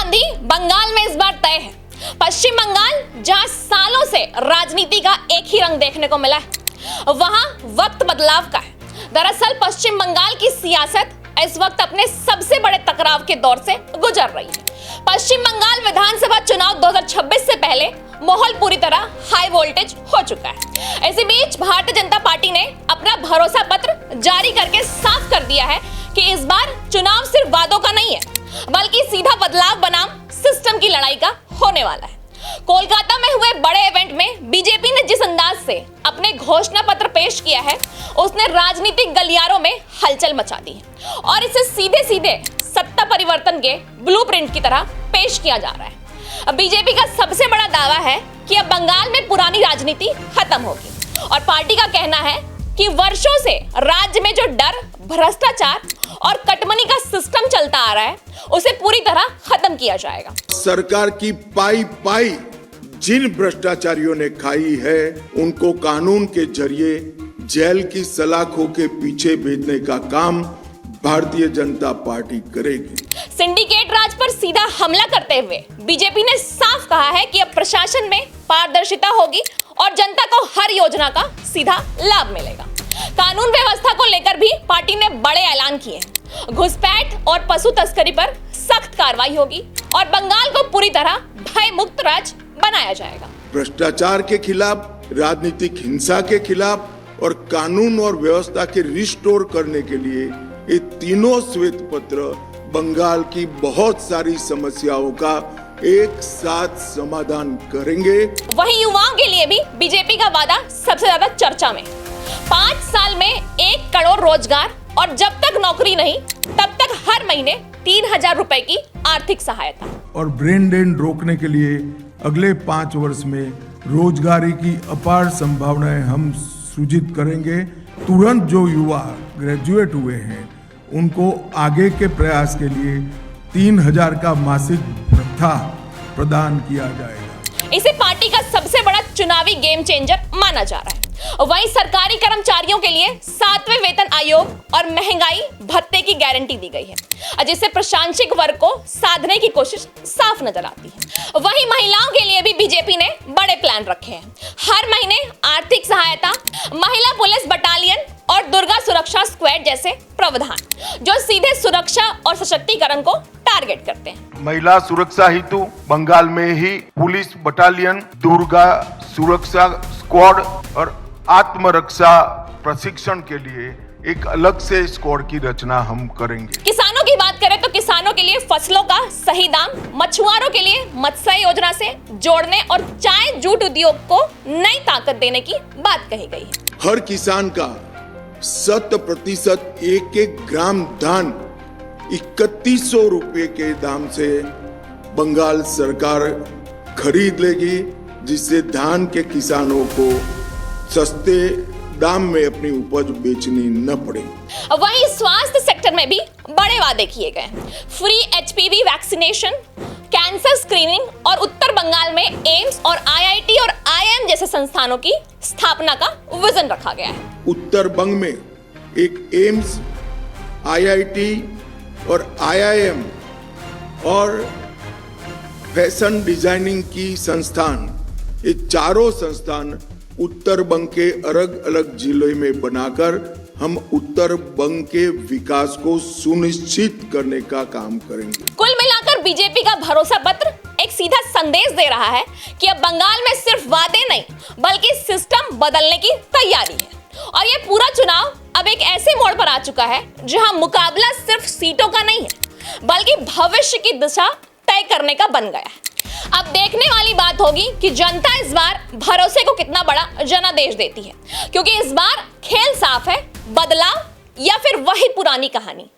आंधी बंगाल में इस बार तय है। पश्चिम बंगाल जहां सालों से राजनीति का एक ही रंग देखने को मिला है, वहां वक्त बदलाव का है। दरअसल पश्चिम बंगाल की सियासत इस वक्त अपने सबसे बड़े टकराव के दौर से गुजर रही है। पश्चिम बंगाल विधानसभा चुनाव 2026 से पहले माहौल पूरी तरह हाई वोल्टेज हो चुका है। इसी बीच भारतीय जनता पार्टी ने अपना भरोसा पत्र जारी करके साफ कर दिया है कि इस बार चुनाव सिर्फ वादों का नहीं है, बल्कि सीधा बदलाव बनाम सिस्टम की लड़ाई का होने वाला है। कोलकाता में हुए बड़े इवेंट में बीजेपी ने जिस अंदाज से अपने घोषणा पत्र पेश किया है, उसने राजनीतिक गलियारों में हलचल मचा दी है और इसे सीधे सीधे सत्ता परिवर्तन के ब्लूप्रिंट की तरह पेश किया जा रहा है। अब बीजेपी का सबसे बड़ा दावा है कि अब बंगाल में पुरानी राजनीति खत्म होगी और पार्टी का कहना है कि वर्षों से राज्य में जो डर, भ्रष्टाचार और कटमनी का सिस्टम चलता आ रहा है, उसे पूरी तरह खत्म किया जाएगा। सरकार की पाई पाई जिन भ्रष्टाचारियों ने खाई है, उनको कानून के जरिए जेल की सलाखों के पीछे भेजने का काम भारतीय जनता पार्टी करेगी। सिंडिकेट राज पर सीधा हमला करते हुए बीजेपी ने साफ कहा है कि अब प्रशासन में पारदर्शिता होगी और जनता को हर योजना का सीधा लाभ मिलेगा। कानून व्यवस्था को लेकर भी पार्टी ने बड़े ऐलान किए हैं। घुसपैठ और पशु तस्करी पर सख्त कार्रवाई होगी और बंगाल को पूरी तरह भय मुक्त राज्य बनाया जाएगा। भ्रष्टाचार के खिलाफ, राजनीतिक हिंसा के खिलाफ और कानून और व्यवस्था के रिस्टोर करने के लिए ये तीनों श्वेत पत्र बंगाल की बहुत सारी समस्याओं का एक साथ समाधान करेंगे। वहीं युवाओं के लिए भी बीजेपी का वादा सबसे ज्यादा चर्चा में। 5 साल में 1 करोड़ रोजगार और जब तक नौकरी नहीं तब तक हर महीने 3,000 रुपए की आर्थिक सहायता। और ब्रेन ड्रेन रोकने के लिए अगले 5 वर्ष में रोजगारी की अपार संभावनाएं हम सृजित करेंगे। तुरंत जो युवा ग्रेजुएट हुए हैं, उनको आगे के प्रयास के लिए 3,000 का मासिक भत्ता प्रदान किया जाएगा। इसे पार्टी का सबसे बड़ा चुनावी गेम चेंजर माना जा रहा है। वहीं सरकारी कर्मचारियों के लिए 7वें वेतन आयोग और महंगाई भत्ते की गारंटी दी गई है, जिससे प्रशासनिक वर्ग को साधने की कोशिश साफ नजर आती है। वहीं महिलाओं के लिए भी बीजेपी ने बड़े प्लान रखे हैं। हर महीने आर्थिक सहायता, महिला पुलिस बटालियन और दुर्गा सुरक्षा स्क्वाड जैसे प्रावधान, जो सीधे सुरक्षा और सशक्तिकरण को टारगेट करते हैं। महिला सुरक्षा हेतु बंगाल में ही पुलिस बटालियन, दुर्गा सुरक्षा स्क्वाड और आत्मरक्षा प्रशिक्षण के लिए एक अलग से स्क्वाड की रचना हम करेंगे। किसानों की बात करें तो किसानों के लिए फसलों का सही दाम, मछुआरों के लिए मत्स्य योजना से जोड़ने और चाय जूट उद्योग को नई ताकत देने की बात कही गई है। हर किसान का 100% एक ग्राम धान 3100 रुपए के दाम से बंगाल सरकार खरीद लेगी, जिससे धान के किसानों को सस्ते दाम में अपनी उपज बेचनी न पड़े। वहीं स्वास्थ्य सेक्टर में भी बड़े वादे किए गए। Free HPV vaccination, cancer screening और उत्तर बंगाल में एम्स और IIT और IIM जैसे संस्थानों की स्थापना का विजन रखा गया है। उत्तर बंग में एक एम्स, IIT और IIM और फैशन डिजाइनिंग की संस्थान, ये चारों संस्थान उत्तर बंग के अलग अलग जिलों में बनाकर हम उत्तर बंग के विकास को सुनिश्चित करने का काम करेंगे। कुल मिलाकर बीजेपी का भरोसा पत्र एक सीधा संदेश दे रहा है कि अब बंगाल में सिर्फ वादे नहीं, बल्कि सिस्टम बदलने की तैयारी है। और ये पूरा चुनाव अब एक ऐसे मोड़ पर आ चुका है जहां मुकाबला सिर्फ सीटों का नहीं है, बल्कि भविष्य की दिशा तय करने का बन गया है। अब देखने वाली बात होगी कि जनता इस बार भरोसे को कितना बड़ा जनादेश देती है, क्योंकि इस बार खेल साफ है, बदलाव या फिर वही पुरानी कहानी।